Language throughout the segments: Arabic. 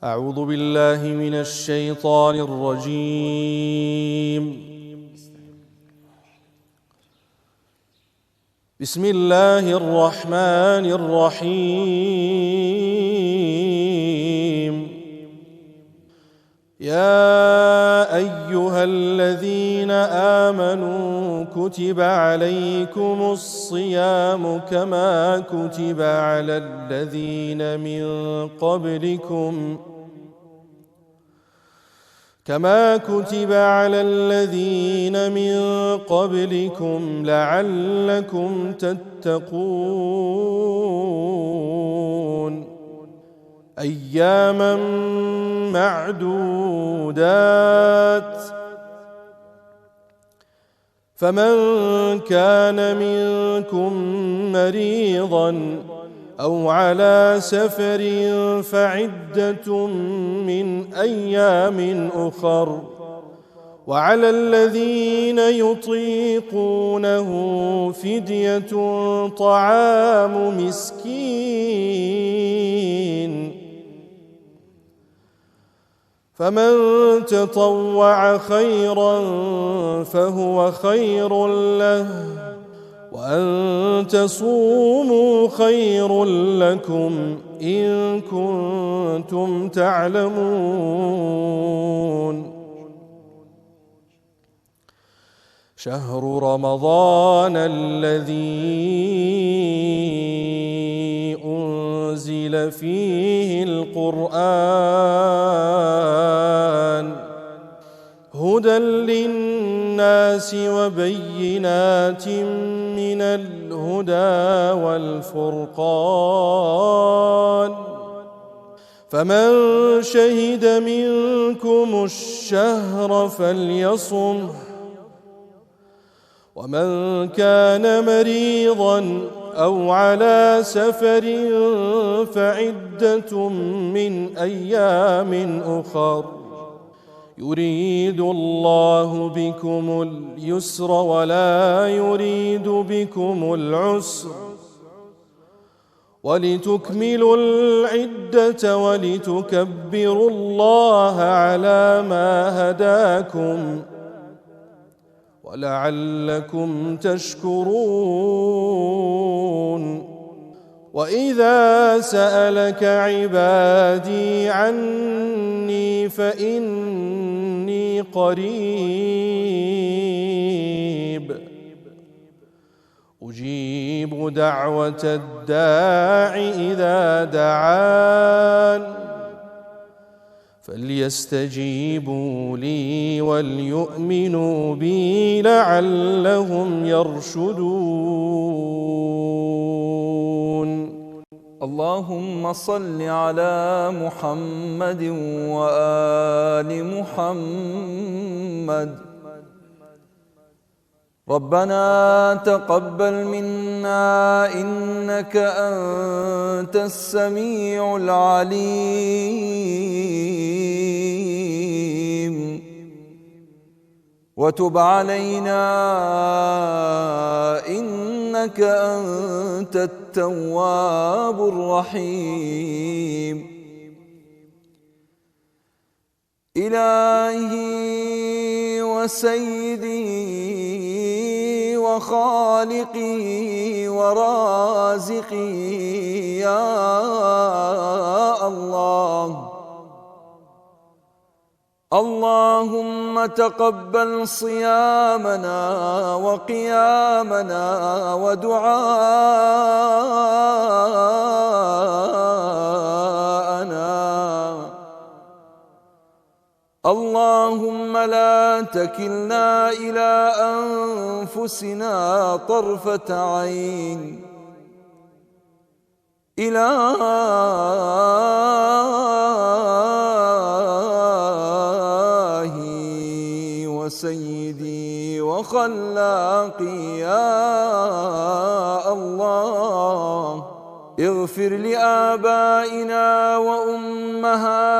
أعوذ بالله من الشيطان الرجيم. بسم الله الرحمن الرحيم. يا أيها الذين آمنوا كتب عليكم الصيام كما كتب على الذين من قبلكم لعلكم تتقون. أياما معدودات، فمن كان منكم مريضا أو على سفر فعدة من أيام أخر، وعلى الذين يطيقونه فدية طعام مسكين، فمن تطوع خيرا فهو خير له، وأن تصوموا خير لكم إن كنتم تعلمون. شهر رمضان الذي أنزل فيه القرآن هدى للناس وبينات من الهدى والفرقان، فمن شهد منكم الشهر فليصمه، ومن كان مريضا أو على سفر فعدة من أيام أخر، يريد الله بكم اليسر ولا يريد بكم العسر، ولتكملوا العدة ولتكبروا الله على ما هداكم ولعلكم تشكرون. وإذا سألك عبادي عني فإني قريب أجيب دعوة الداع إذا دعان، فليستجيبوا لي وليؤمنوا بي لعلهم يرشدون. اللهم صل على محمد وآل محمد. ربنا تقبل منا إنك أنت السميع العليم، وتب علينا إنك أنت التواب الرحيم. إلهي وسيدي وخالقي ورازقي يا الله، اللهم تقبل صيامنا وقيامنا ودعاءنا، اللهم لا تكلنا إلى أنفسنا طرفة عين. إلهي وسيدي وخلاقي يا الله، اغفر لآبائنا وأمهاتنا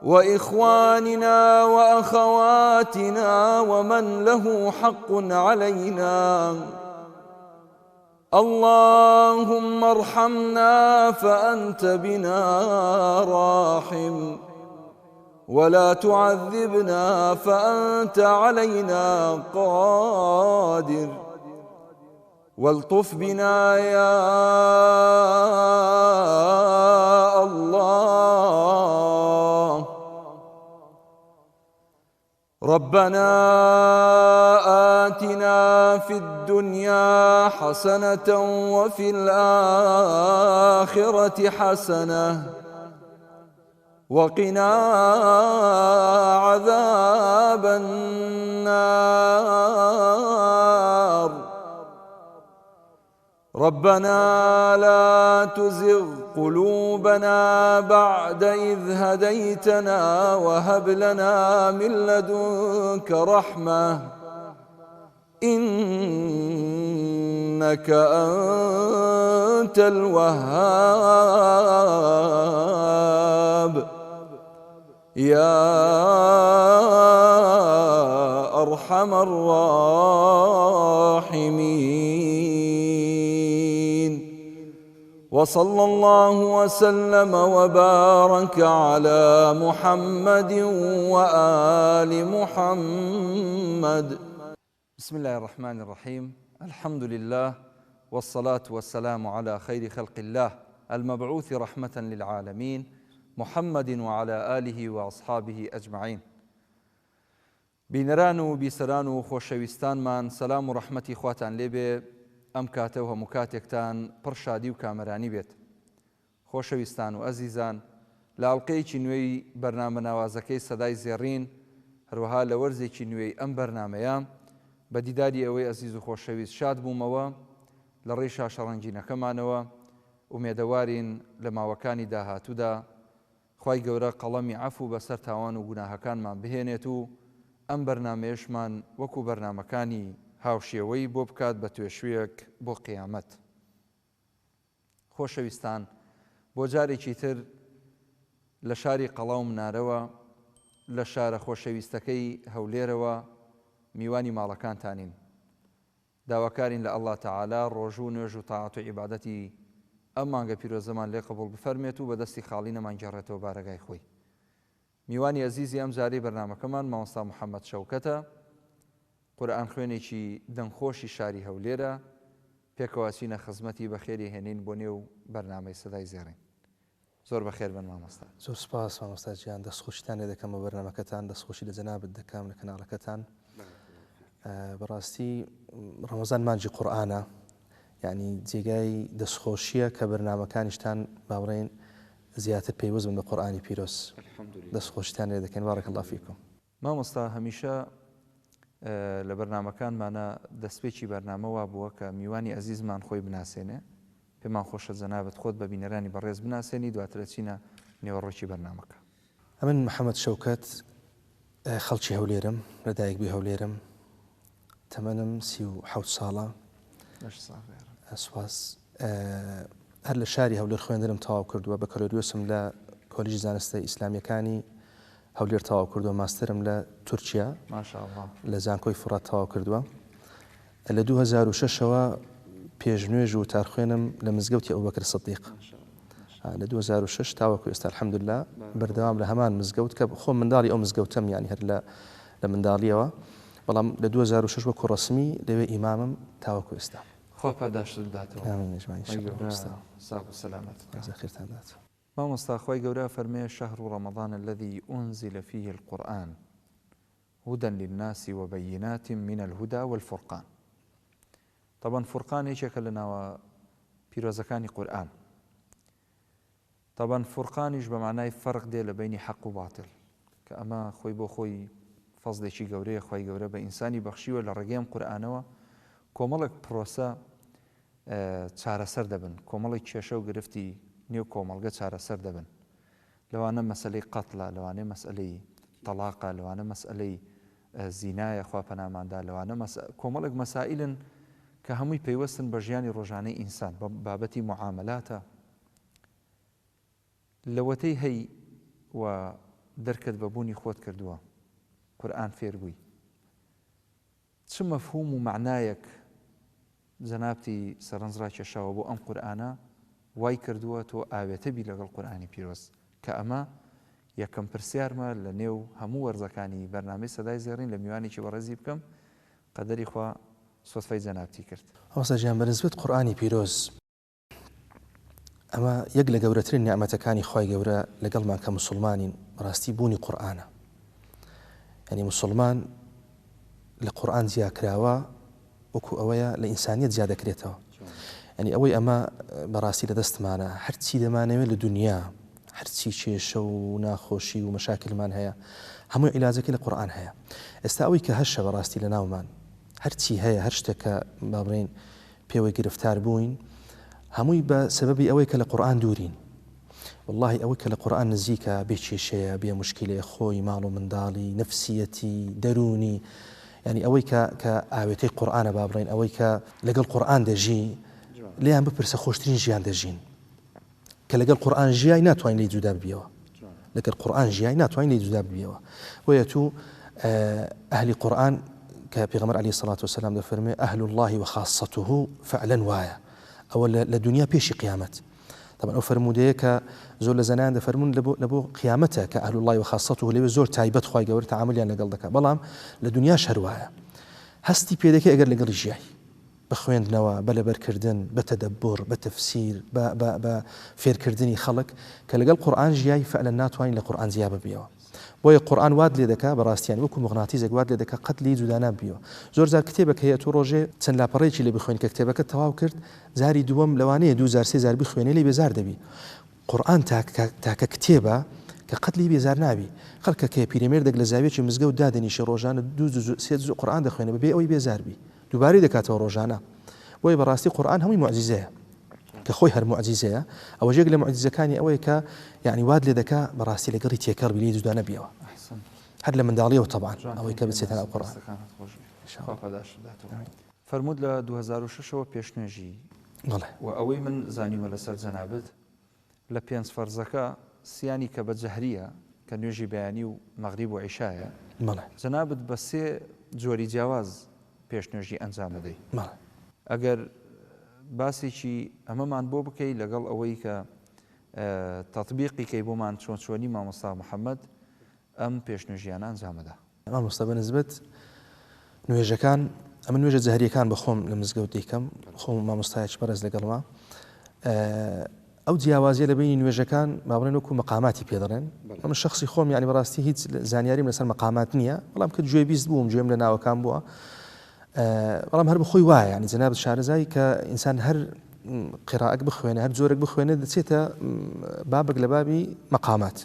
وإخواننا وأخواتنا ومن له حق علينا، اللهم ارحمنا فأنت بنا راحم، ولا تعذبنا فأنت علينا قادر، والطف بنا يا الله. ربنا آتنا في الدنيا حسنة وفي الآخرة حسنة وقنا عذاب النار. ربنا لا تزغ قلوبنا بعد إذ هديتنا وهب لنا من لدنك رحمة إنك أنت الوهاب يا أرحم الراحمين. وصلى الله وسلم وبارك على محمد وآل محمد. بسم الله الرحمن الرحيم. الحمد لله والصلاة والسلام على خير خلق الله المبعوث رحمة للعالمين محمد وعلى آله وأصحابه أجمعين. بینەران و بیسەران و خۆشەویستانمان سەلام و ڕەحمەتی خواتان لێبێ ئەم کاتە و هەموو کاتێکتان پڕ شادی و کامەرانی بێت. خۆشەویستان و ئەزیزان، لە ئەڵقەیەکی نوێی بەرنامە ناوازەکەی سەدای زێڕین هەروەها لە وەرزێکی نوێی ئەم بەرنامەیە بە دیداری ئەوەی ئەزیز و خۆشەویست شاد بوومەوە لە ڕێی شاشەڕەنگینەکەمانەوە. ومێدەوارین لە ماوەکانی داهاتوودا خوای گەورە قەڵەمی عەفو بەسەر تاوان و گوناهەکانمان بهێنێت و ئەم بەرنامەیەشمان وەکو بەرنامەکانی هاوشێوەی بۆ بکات بە توێشوویەک بۆ قیامەت. خۆشەویستان، بۆ جارێکی تر لە شاری قەڵاو منارەوە لە شارە خۆشەویستەکەی هەولێرەوە میوانی ماڵەکانتانین. داواکارین لە ئەڵڵا تەعالا ڕۆژوو نوێژ و تاعات و عیبادەتی ئەم مانگە پیرۆزەمان لێ قبوڵ بفەرمێت و بەدەستی خاڵی نەمانگەڕێتەوە بارەگای خۆی. میوانی ئەزیزی ئەم جارەی بەرنامەکەمان مامۆستا محەممەد شەوکەتە، قورئان خوێنێکی دەنگخۆشی شاری هەولێرە. پێکەوەچینە خزمەتی بەخێری هێنین بۆ نێو بەرنامەی سەدای زێڕین. زۆر بەخێر بن مامۆستا. زۆر سپاس مامۆستا گیان، دەستخۆشیتان لێ دەکەم بە بەرنامەکەتان، دەستخۆشی لە جەنابەت دەکەم لە کەناڵەکەتان. بەڕاستی ڕەمەزان مانجی قورئانە، یعنی جێگای دەستخۆشیە کە بەرنامەکانیشتان باوڕێن زیاتر پێیوەست بن بە قورئانی پیرۆز. دەستخۆشیتان لێ دەکەین. بارەک الله فیکم. مامۆستا هەمیشە لە بەرنامەکانمانە دەستپێکی بەرنامەوە بووە کە میوانی ئەزیزمان خۆی بناسێنێ. پێمان خۆشە جەنابەت خۆت بە بینەرانی بەڕێز بناسێنی، دواترە چینە نێوەڕۆکی بەرنامەکە. ئەمن محەممەد شەوکەت، خەڵکی هەولێرم، لەدایکبووی هەولێرم، تەمەنم 37 ساڵە. سوپاس. هەر لە شاری هەولێر خوێندنم تەواو کردووە، بەکەلۆریۆسم لە کۆلیژی زانستە ئیسلامیەکانی هەولێر تەواو کردووە، ماسترم لە تورکیا ماشاءالله لە زانکۆی فورات تەواو کردووە. لە 2006ەوە پێشنوێژ و تارخوێنم لە مزگەوتی ئەبوبەکر سیدیق. لە 2006 تاوەکو ئێستا الحەمدوللا بەردەوام لە هەمان مزگەوت کە خۆ منداڵی ئەو مزگەوتم، یانی هەر لە منداڵیەوە، بەڵام لە 2006 وەکو ڕەسمی لەوێ ئیمامم تاوەکو ئێستا. خۆ پاداشت بداتەوە. ساق و سەلامەت. خێرتان دات. مامۆستا خوای گەورە فەرمێ شەهر رمضان الذي أنزل فيه القرآن هدى للناس وبينات من الهدى والفرقان. طبعا فرقان هیچێکە لە ناوە پیرۆزەکانی قورئان. طبعا فرقانیش بە معنای فەرق دێ لە بینی حەق و باتڵ، کە ئەمە خۆی بۆ خۆی فەزلێکی گەورەیە خوای گەورە بە ئینسانی بەخشیوە لە ڕێگەی ئەم قورئانەوە کۆمەڵێک پرۆسە چارەسەر دەبن، کۆمەڵێک کێشە و گرفتی نێو کۆمەڵگە چارەسەر دەبن. لەوانە مەسئلەی قەتڵە، لەوانەیە مەسئلەی تەلاقە، لەوانە مەسئلەی زینایە خوا پەناماندا، لەوانە کۆمەڵێک مەسائلن کە هەمووی پەیوەستن بە ژیانی ڕۆژانەی ئینسان بە بابەتی معاملاتە. لەوەتەی هەی و دەرکت بەبوونی خۆت کردووە، قورئان فێر بووی، چ مەفهوم و معنایەک جەنابتی سەرنجڕای کێشاوە بۆ ئەم قورئانە وای کردووە تۆ ئاوێتەبی لەگەڵ قورئانی پیرۆز کە ئەمە یەکەم پرسیارمە لە نێو هەموو وەرزەکانی بەرنامەی سەدای زێڕین لە میوانێکی بەڕێزی بکەم قەدەری خوا سۆتفەی جەنابتی کرد. ئەوسا گیان بەنسبەت قورئانی پیرۆز ئەمە یەک لە گەورەترین نیعمەتەکانی خوای گەورە لەگەڵمان کە موسڵمانین ڕاستی بوونی قورئانە. یعنی موسڵمان لە قورئان زیاکراوە وەکو ئەوەیە لە ئینسانیەت زیاد دەکرێتەوە. یعنی ئەوەی ئەمە بەڕاستی لە دەستمانە هەرچی دەمانەوێت لە دنیا هەرچی کێشە و ناخۆشی و مەشاکلمان هەیە هەموو عیلاجەکەی لە قورئان هەیە. ئێستا ئەوەی کە هەشە بەڕاستی لە ناومان هەرچی هەیە هەر شتێکە با بڵێن پێوەی گرفتار بووین هەمووی بە سبەبی ئەوەی کە لە قورئان دوورین. والله ئەوەی کە لە قورئان نزیکە بێ کێشەیە بێ مشکلەیە خۆی ماڵ و منداڵی نفسیەتی دەرونی یعنی ئەوەی کە ئاوێتەی قورئانە با بڵێن ئەوەی کە لەگەڵ قورئان دەژی لێیان بپرسە خۆشترین ژیان دەژین کە لەگەڵ قورئان ژیای ناتوانین لێی جودا ببیەوە لەگەڵ قورئان ژیای ناتوانین لێی جودا ببیەوە. وەیە تو ئەهلی قورئان کە پێغەمبەر عەلەیهی سەڵات وسەلام دەفەرمێ ئەهل الله وخاصته فعلا وایە ئەوە لە دنیا پێشی قیامەت. طبعا ئەو فەرمودەیە کە زۆر لە زەنایان دەفەرمون لە بۆ قیامەتە کە ئەهل الله وخاصته لەوێ زۆر تایبەت خوای گەورە تەعاملیان لەگەڵ دەکات بەڵام لە دنیاش هەروایە هەستی پێ دەکەی ئەگەر لەگەڵی ژیای بە خوێندنەوە بە لەبەرکردن بە تەدەبور بە تەفسیر بە فێرکردنی خەڵک کە لەگەڵ قورئان ژیای فعلا ناتوانین لە قورئان زیا ببیەوە. بۆیە قورئان واد لێ دەکا بەڕاستیان وەکو مغناتیزێک واد لێ دەکا قەت لێی جودا ناببیەوە. زۆر جار کتێبێک هەیە تۆ ڕۆژێ چەند لاپەڕێکی لێ بخوێن کە کتێبەکە تەواو کرد زاری دووەم لەوانەیە 2000 بخوێنێ لێ بێزار دەبی. قورئان تاکە کتێبە کە قەت لێی بێزار نابی. خەڵکە کە پیرەمێردێک لە زاویەکی مزگەوت دادەنیشی ڕۆژانە 2-3 قورئان دەخوێنێ بەبێ ئەوەی بێزار بی دووبارەی دەکاتەوە ڕۆژانە. بۆیە بەڕاستی قورئان هەمووی معجزەیە کە خۆی هەر معجزەیە ئەوە یەک لە معجزەکانی ئەوەیە کە یعنی واد لێ دەکا بەڕاستی لەگەڵی تێکەڵ لێی جودا نەبیەوە هەر لە منداڵیەوە طبعا ئەوەی کە بچێتە ناو قورئان. فەرموود لە 2006ەوە پێشنوێژی و ئەوەی من زانیوە لەسەر جەنابەت لە 5 فەرزەکە سیانی کە بە جەهریە کە نوێژی بەیانی و مەغریب و عیشایە جەنابەت بە 3 جۆری جیاواز پێشنوێژی ئەنجام دەدەی. ئەگەر باسێکی ئەمەمان بۆ بکەی لەگەڵ ئەوەی کە تەطبیقی کەی بۆمان چۆنچۆنی مامۆستا محەممەد ئەم پێشنوێژیانە ئەنجامەدا. مامۆستا بەنسبەت نوێژەکان ئەمە نوێژە جەهریەکان بەخۆم لە مزگەوت دەیکەم خۆم مامۆستایەکی بەرز لەگەڵما ئەو جیاوازیە لە بینی نوێژەکان با بڵێن وەکو مەقاماتی پێدەڕێن. ئەمە شخصی خۆم یعنی بەڕاستی هیچ زانیاریم لەسەر مەقامات نییە بەڵام کە گوێبیست بووم گوێم لە ناوەکان بووە بەڵام هەر بخۆی وایە ینی جەنابەت شارەزای کە ئینسان هەر قیراءەک بخوێنە هەر جۆرێک بخوێنێت دەچێتە بابک لە بابی مەقامات.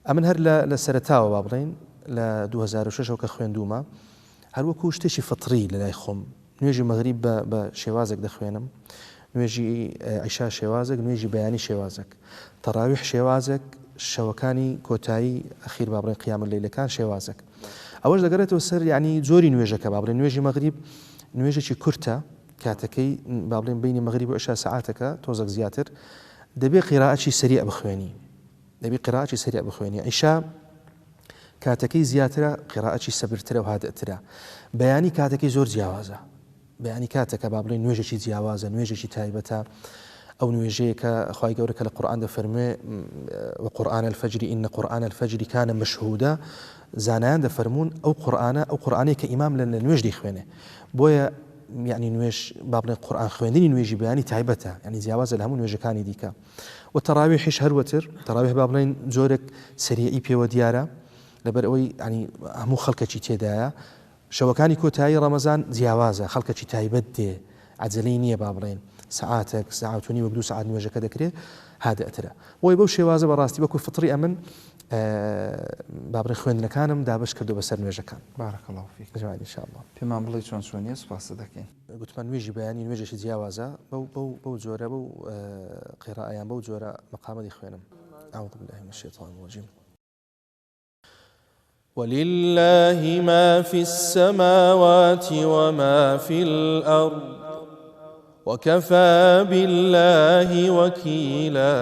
ئەمن هەر لە سەرەتاوە با بڵێن لە 2006 کە خوێندومە هەروەکو شتێکی فطری لە لای خۆم نوێژی مەغریب بە شێوازێک دەخوێنم نوێژی عیشا شێوازێک نوێژی بەیانی شێوازێک تەراویح شێوازێک شەوەکانی کۆتایی ئەخیر با بڵێن قیام اللەیلەکان شێوازێک. ئەوەش دەگەڕێتەوە سەر یعنی جۆری نوێژەکە با بڵێن نوێژی مەغریب نوێژێکی کورتە کاتەکەی با بڵێن بینی مەغریب و عیشا سەعاتەکە تۆزێک زیاتر دەبێ قیراءەتی سەریع بخوێنی دەبێ قیراءەتی سەریع بخوێنی. عیشا کاتەکەی زیاترە قیراءەتی سەبرترە و هادئترە. بەیانی کاتەکەی زۆر جیاوازە بەیانی کاتەکە با بڵێن نوێژێکی جیاوازە نوێژێکی تایبەتە ئەو نوێژەیە کە خوای گەورە کە لە قورئان دەفەرمێ وقورآن الفجر إن قرآن الفجر كان مشهودا زانایان دەفەرمون ئەو قورئانەیە کە ئیمام لە نوێژ دەیخوێنێ. بۆیە یعنی نوێژ با بڵێن قورئان خوێندنی نوێژی بەیانی تایبەتە یعنی جیاوازە لە هەموو نوێژەکانی دیکە. و تەراویحیش هەروەتر تەراویح با بڵێن جۆرێک سەریعی پێوە دیارە لەبەر ئەوەی ینی هەموو خەڵکەکی تێدایە. شەوەکانی کۆتایی ڕەمەزان جیاوازە خەڵکەکی تایبەت دێ عەجەلەی نییە با بڵێن ساعاتێک ساعت و نیم وەک 2 ساعت نوێژەکە دەکرێت هادئترە. بۆی بەو شێوازە بەڕاستی وەکو فطری ئەمن با بڵێن خوێندنەکانم دابش کردو بەسەر نوێژەکان. بارەکە الله فیک جوانی ان شاء الله. پێمان بڵێ چۆن چۆنیە سوپاس دەکەین. گوتمان نوێژی بەیانی نوێژێکی جیاوازە بەو جۆرە بەو قیراءەیان بەو جۆرە مەقامەتی خوێنم. أعوذ بالله من الشيطان الرجيم. ولله ما في السماوات وما في الأرض وكفى بالله وكيلا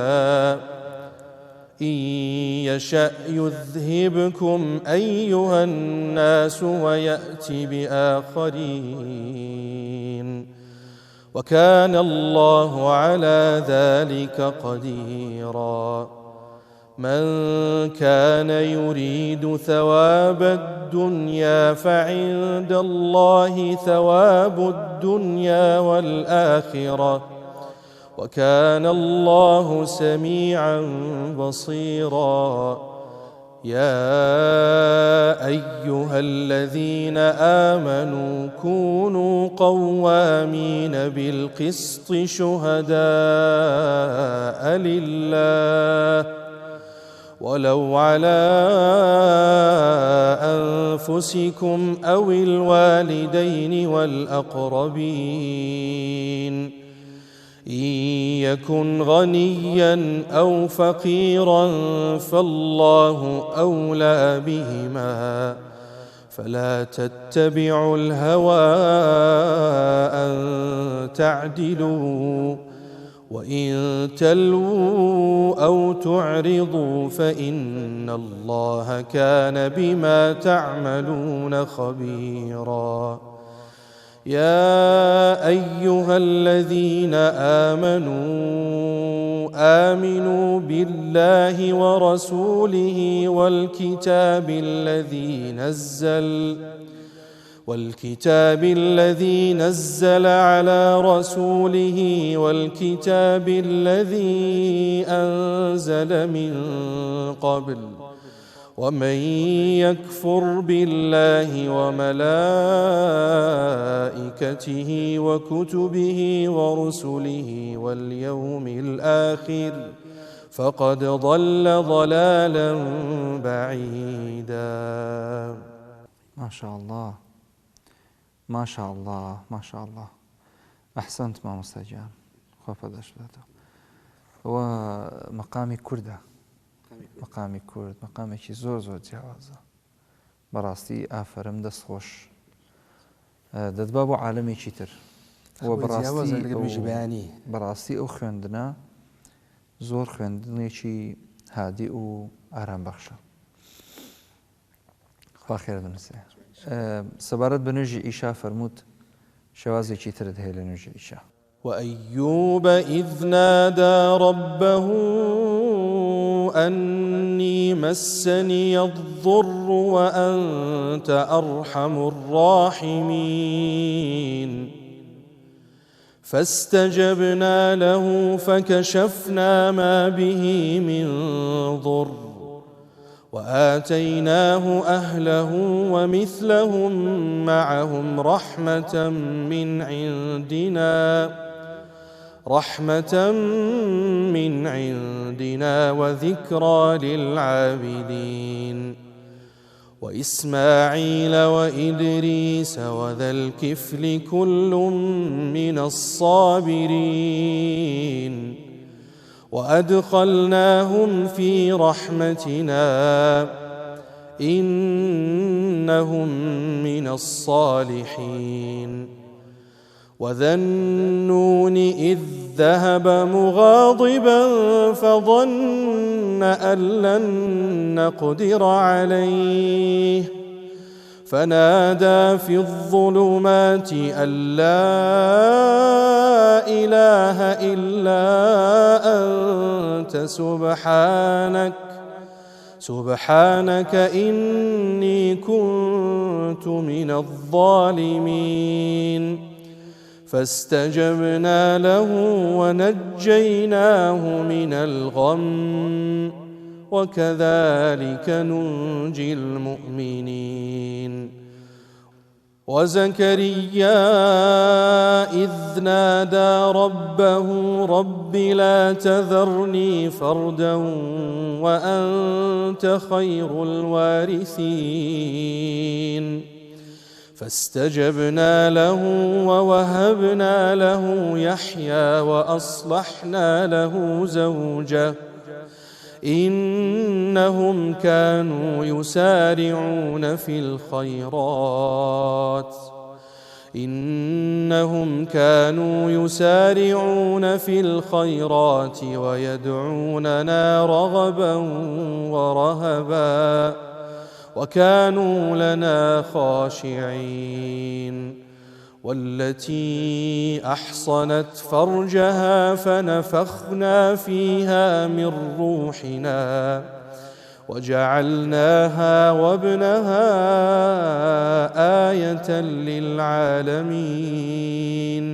إن يشأ يذهبكم أيها الناس ويأتي بآخرين وكان الله على ذلك قديرا. من كان يريد ثواب الدنيا فعند الله ثواب الدنيا والآخرة وكان الله سميعا بصيرا. يا أيها الذين آمنوا كونوا قوامين بالقسط شهداء لله ولو على أنفسكم أو الوالدين والأقربين إن يكن غنيا أو فقيرا فالله أولى بهما فلا تتبعوا الهوى أن تعدلوا وإن تلووا أو تعرضوا فإن الله كان بما تعملون خبيرا. يا أيها الذين آمنوا بالله ورسوله والكتاب الذي نزل على رسوله والكتاب الذي أنزل من قبل ومن يكفر بالله وملائكته وكتبه ورسله واليوم الآخر فقد ضل ضلالا بعيدا. ما شاء الله ما شاء الله ما شاء الله. أحسنت ما مستجان خفض أشلاته. ومقامي كردة مقامی کورد مقامێکی زۆر زۆر جیاوازە بەڕاستی ئافرەم دەستخۆش دەتبا بۆ عالەمێکی تر بەڕاستی ئەو خوێندنە زۆر خوێندنێکی هادی و ئارام بەخشە. خوا خێر بنووسێ. سەبارەت بە نوێژی ئیشا فەرمووت شێوازێکی ترت هەیە لە نوێژی ئیشا. وأيوب إذ نادى ربه أني مسني الضر وأنت أرحم الراحمين فاستجبنا له فكشفنا ما به من ضر وآتيناه أهله ومثلهم معهم رحمة من عندنا وذكرى للعابدين وإسماعيل وإدريس وذا الكفل كل من الصابرين وأدخلناهم في رحمتنا إنهم من الصالحين وذا النون إذ ذهب مغاضبا فظن أن لن نقدر عليه فنادى في الظلمات أن لا إله إلا أنت سبحانك إني كنت من الظالمين فاستجبنا له ونجيناه من الغم وكذلك ننجي المؤمنين وزكريا إذ نادى ربه رب لا تذرني فردا وأنت خير الوارثين فاستجبنا له ووهبنا له يحيى وأصلحنا له زوجه إنهم كانوا يسارعون في الخيرات ويدعوننا رغبا ورهبا وكانوا لنا خاشعين والتي أحصنت فرجها فنفخنا فيها من روحنا وجعلناها وابنها آية للعالمين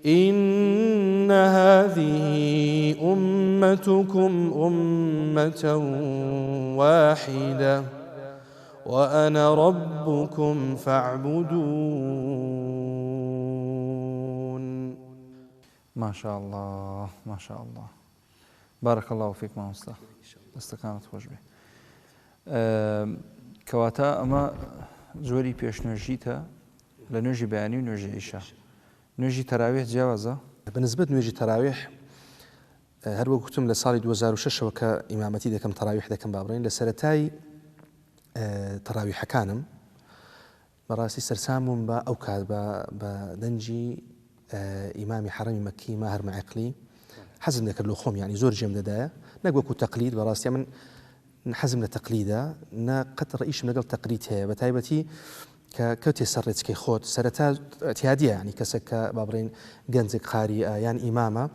إن هذه أمتكم أمة واحدة وأنا ربكم فاعبدون. ما شاء الله ما شاء الله، بارك الله فيك مامۆستا، دەستەکانت خۆش بێ. کەواتە ئەمە زۆری پێشنوێژیتە لە نوێژی بەیانی و نوێژی ئیشا. نوێژی تەراویح جیاوازە؟ بەنسبەت نوێژی تەراویح هەروەک گوتم لە ساڵی 2006ەوە کە ئیمامەتی دەکەم تەراویح دەکەم بابڕین لە سەرەتای تەراویحەکانم بەڕاستی سەرسامم بە ئەو کات بە دەنجی ئیمامی حەرەمی مەککی ماهر مەعقلی حەزم دەکرد لە خۆم، یعنی زۆر جێم دەدایە، نەک وەکو تەقلید. بەڕاستی من حەزم لە تەقلیدە، نە قەت ڕئیشم لەگەڵ تەقلید هەیە، بە تایبەتی کە کەوتێ سەر ڕێچکەی خۆت سەرەتا ئەتیادیە، ینی کەسێک کە بابڕین گەنجێک قاریئە یان ئیمامە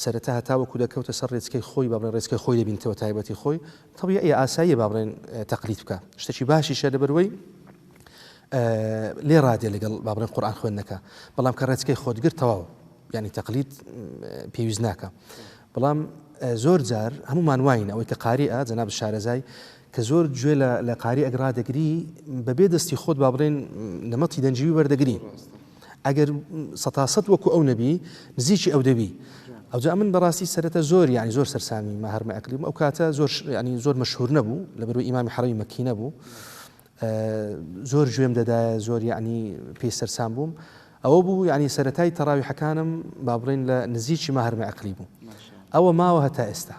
سەرەتا هەتاوەکو دەکەوتە سەر ڕێچکەی خۆی بابڕین ڕێچکەی خۆی دەبینتەوە تایبەتی خۆی تەبیعیە ئاساییە بابڕین تەقلید بکە، شتێکی باشیشە لەبەرەوەی لێ ڕادێ لەگەڵ بابڕین قورئان خوێندنەکە، بەڵام کە ڕێچکەی خۆت گرت تەواو، ینی تەقلید پێویست ناکە. بەڵام زۆر جار هەمومان واین ئەوەی کە قاریئە جەناب شارەزای کە زۆر گوێ لە قاری ئەگرا دەگری بەبێ دەستی خۆت بابڕین نەمەتی دەنجوی وەردەگری، ئەگەر سەتاسەد وەکو ئەو نەبی نزیکی ئەو دەبی. ئەوجا من بەڕاستی سەرەتا زۆر یعنی زۆر سەرسامی ماهر مەعقلی بووم، ئەو کاتە زۆر ینی زۆر مەشهور نەبوو لەبەرەوەی ئیمامی حەرەمی مەککی نەبوو، زۆر گوێم دەدایە، زۆر یعنی پێی سەرسام بووم. ئەوە بوو یعنی سەرەتای تەراویحەکانم بابڕین لە نزیکی ماهر مەعقلی بوو. ئەوە ماوە هەتا ئێستا،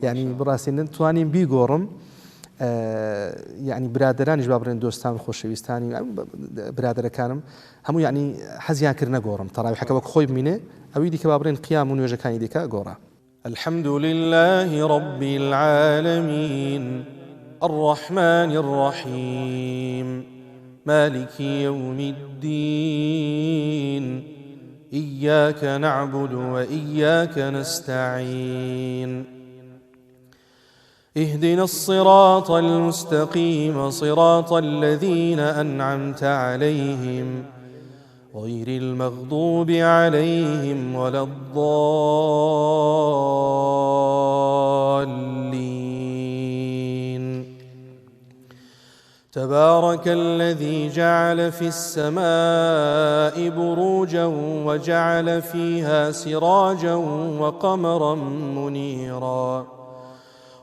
یعنی بڕاستی نتوانین بیگۆڕم یعنی برادرانیش بابڕێن دۆستان خۆشەویستانی برادەرەکانم هەموو یعنی حەزیان کرد نەگۆڕم تەراویحەکە وەک خۆی بمینێ ئەوی دیکە بابڕێن قیام و نوێژەکانی دیکە گۆڕا. الحمد لله رب العالمين الرحمن الرحيم مالك يوم الدين إياك نعبد وإياك نستعين اهدنا الصراط المستقيم صراط الذين أنعمت عليهم غير المغضوب عليهم ولا الضالين. تبارك الذي جعل في السماء بروجا وجعل فيها سراجا وقمرا منيرا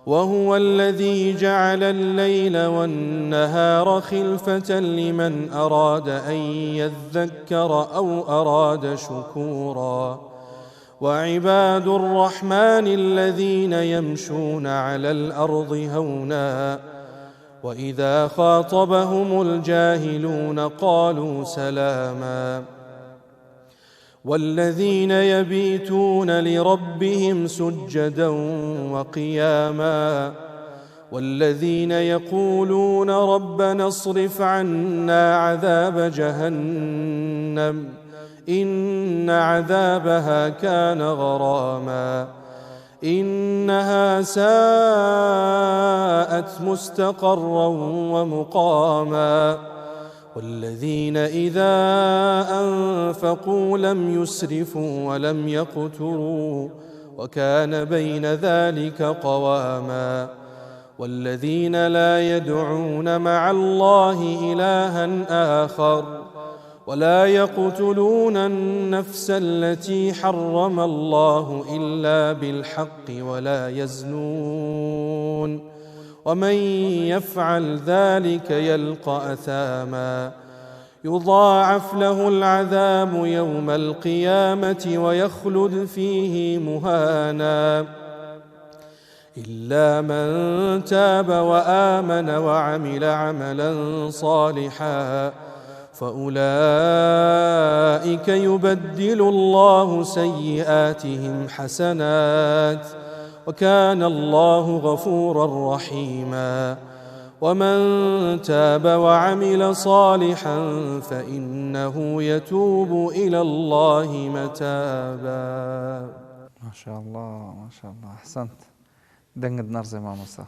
وهو الذي جعل الليل والنهار خلفة لمن أراد أن يذكر أو أراد شكورا وعباد الرحمن الذين يمشون على الأرض هونا وإذا خاطبهم الجاهلون قالوا سلاما والذين يبيتون لربهم سجدا وقياما والذين يقولون ربنا اصرف عنا عذاب جهنم إن عذابها كان غراما إنها ساءت مستقرا ومقاما والذين إذا أنفقوا لم يسرفوا ولم يقتروا وكان بين ذلك قواما والذين لا يدعون مع الله إلها آخر ولا يقتلون النفس التي حرم الله إلا بالحق ولا يزنون ومن يفعل ذلك يلقى أثاما يضاعف له العذاب يوم القيامة ويخلد فيه مهانا إلا من تاب وآمن وعمل عملا صالحا فأولئك يبدل الله سيئاتهم حسنات وكان الله غفورا رحيما ومن تاب وعمل صالحا فإنه يتوب إلى الله متابا. ما شاء الله ما شاء الله أحسنت. دەنگت نەڕزێ مامۆستا.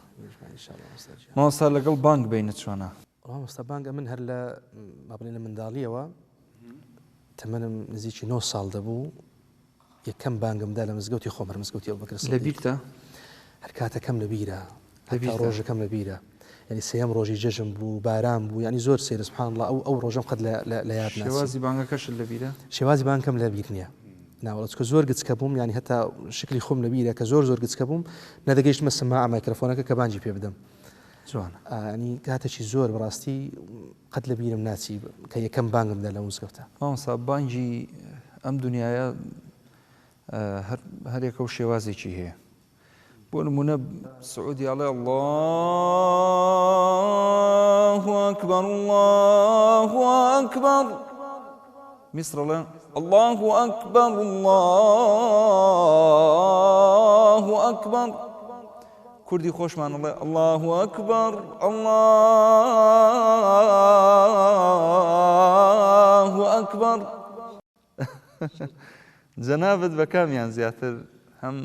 مامۆستا لەگەڵ بانگ بینت چۆنە؟ مامۆستا بانگە من هەر لە بابڵێن لە منداڵیەوە تەمەنم نزیکی 9 ساڵ دەبوو یەکەم بانگمدا لە مزگەوتی خۆمەر مزگەوتی ئەبوبەکر سیدیق. لە بیرتە؟ هەر کاتەکەم لە بیرە، هەتا ڕۆژەکەم لە بیرە. یعنی سێەم ڕۆژی جەژم بوو، باران بوو، ینی زۆر سێرە سبحان الله ئەو ڕۆژەم قەت لە یاد ناچێت. شێوازی بانگەکەشت لە بیرە؟ شێوازی بانگەکەم لە بیر نییە. ناوەڵات کە زۆر گچکە بووم، ینی هەتا شکلی خۆم لە بیرە کە زۆر گچکە بووم نەدەگەیشتمە سماع مایکرۆفۆنەکە کە بانجی پێ بدەم. جوانە. ینی کاتێکی زۆر بەڕاستی قەت لە بیرم ناچی کە یەکەم بانگمدا لە مزگەوتە. مامۆستا بانگی ئەم دنیاە هەرێکە و شێوازێکی هەیە. بۆ نمونە سعودی ئەڵێ الله ئەکبەر الله ئەکبەر. میسر ئەڵێ الله ئەکبەر الله ئەکبەر. کوردی خۆشمان ئەڵێ الله ئەکبەر الله ئەکبەر. جەنابەت بە کامیان زیاتر هەم؟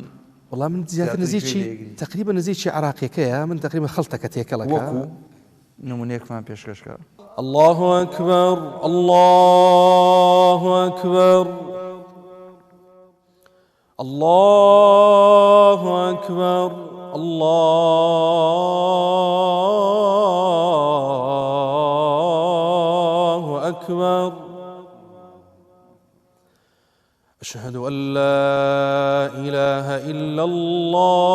والله من زیاتر نزیکی تقریبا نزیکی عراقیەکەیە، من تقریبا خەڵتەکە تێکەڵەکە. وەکو نمونەیەکمان پێشکەشکە. الله أكبر الله أكبر الله أكبر الله أكبر أشهد أن لا إله إلا الله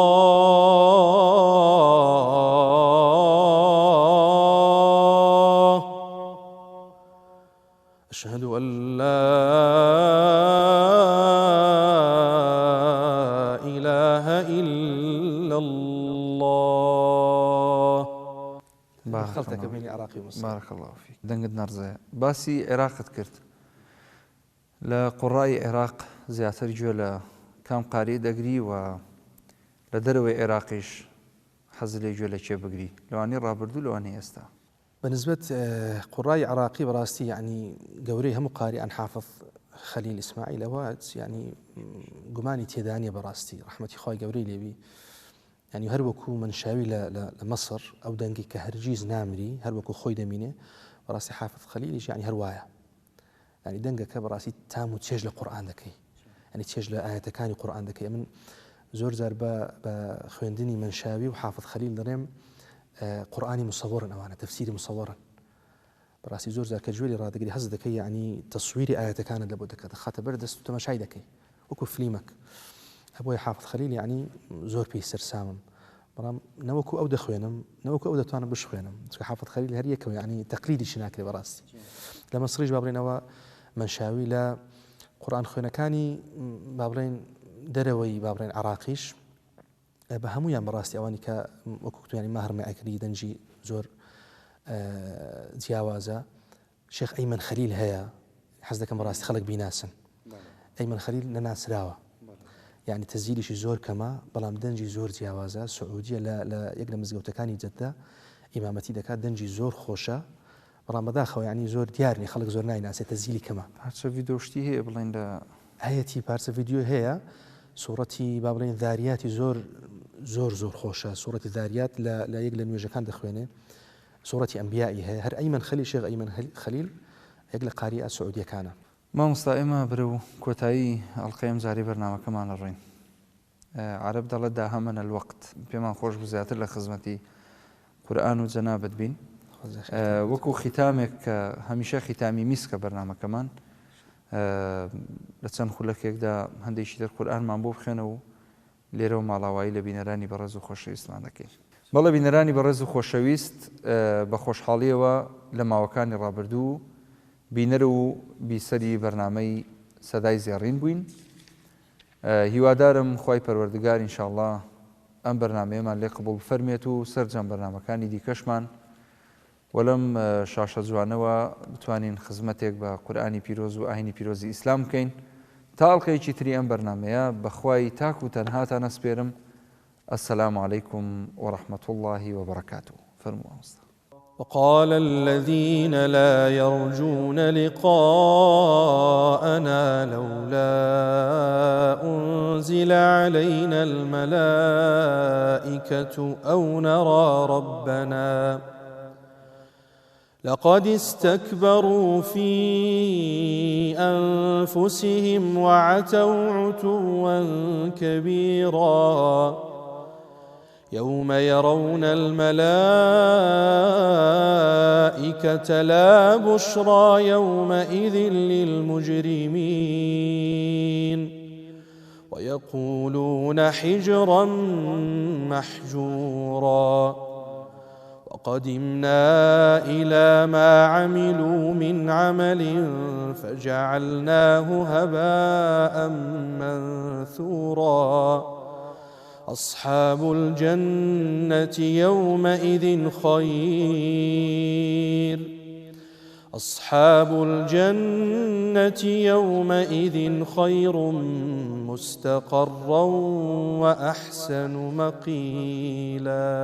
أشهد أن لا إله إلا الله. خەڵتەکە بینی عراقی و مسلمان. بارك الله فيك. دەنگت نەڕزێ. باسی عێراقت کرد. لە قوڕای عێراق زیاتر گوێ لە کام قاری دەگری و لە دەرەوەی عێراقیش حەز لێ گوێ لە کێ بگری، لەوانەی ڕابردوو لەوانەی ئێستا؟ بنسبة قراء عراقي براستي يعني قوري هم قارئ عن حافظ خليل إسماعيل وات يعني قماني تيدانية براستي رحمتي خواي قوري ليبي يعني هربكو من شاوي لمصر أو دنقي كهرجيز نامري هربكو خوي دمينه براستي حافظ خليل يعني هرواية يعني دنقك براستي تامو تشيج لقرآن دكي يعني تشيج لآيات كاني قرآن دكي من زور زار بخويندني من شاوي وحافظ خليل دريم قرآني مصورا أو أنا تفسيري مصورا براسي زور زار كجولي رادقري هز دكي يعني تصويري آيات كانت لبودك دخات بردست وتمشاي دكي وكو فليمك أبوي حافظ خليل يعني زور بيسر سامم برام نوكو أو دخوينم نوكو أو دتوانا بش خوينم حافظ خليل هريك يعني تقليدي شناكلي براسي لما صريج بابرين أو من شاوي لا قرآن خوينا كاني بابرين دروي بابرين عراقيش بهمویان بەڕاستی ئەوانی کە وەکوتوانی ماهر مەعەکری دەنجی زۆر جیاوازە شێخ ئەیمەن خەلیل هەیە حەز دەکەم بەڕاستی خەڵک بیناسن ئەیمەن خەلیل نەناسراوە یعنی تەزیلیشی زۆر کەمە بەڵام دەنجی زۆر جیاوازە سعودیە لە یەک لە مزگەوتەکانی جەددە ئیمامەتی دەکات دەنجی زۆر خۆشە بەڵام بەداخەوە یعنی زۆر دیارنی خەڵک زۆر نایناسێت تەزیلی کەمە پارچە ڤیدۆشتی هەیە بڵێن لە هەیەتی پارچە ڤیدیۆ هەیە سوورەتی با بڵێن ذاریاتی زۆر خۆشە سوورەتی ذاریات لە یەک لە نوێژەکان دەخوێنێ سوورەتی ئەنبیایی هەیە هەر ئەیمەن خەلیل شێخ ئەیمەن خەلیل یەک لە قاریئە سعودیەکانە. مامۆستا ئێمە برە و کۆتایی ئەڵقەی جاری بەرنامەکەمان ئەڕێین. عەرەب دەڵێت داهەمەنە الوەقت پێمان خۆش بوو زیاتر لە خزمەتی قورئان و جەنابەت بین وەکو ختامێک کە هەمیشە ختامی میسکە بەرنامەکەمان لە چەند خولەکێکدا هەندێکی تر قورئانمان بۆ بخوێنە و لێرەوە ماڵاوایی لە بینەرانی بەڕێز و خۆشەویستمان دەکەین. بەڵێ بینەرانی بەڕێز و خۆشەویست بە خۆشحاڵیەوە لە ماوەکانی ڕابردوو بینەر و بیسەری بەرنامەی سەدای زێڕین بووین. هیوادارم خوای پەروەردگار ئینشاءڵڵا ئەم بەرنامەیەمان لێ قبوڵ بفەرمێت و سەرجەم بەرنامەکانی دیکەشمان وەلەم شاشە جوانەوە بتوانین خزمەتێک بە قورئانی پیرۆز و ئاینی پیرۆزی ئیسلام بکەین تا ئەڵقەیەکی تری ئەم بەرنامەیە بەخوای تاک و تەنهاتان ئەسپێرم. السلام عليكم ورحمة الله وبركاته. فەرمووە مستەفا. وقال الذين لا يرجون لقاءنا لولا أنزل علينا الملائكة أو نرى ربنا لقد استكبروا في أنفسهم وعتوا عتوا كبيرا يوم يرون الملائكة لا بشرى يومئذ للمجرمين ويقولون حجرا محجورا وقدمنا إلى ما عملوا من عمل فجعلناه هباء منثورا أصحاب الجنة يومئذ خير مستقرا وأحسن مقيلا.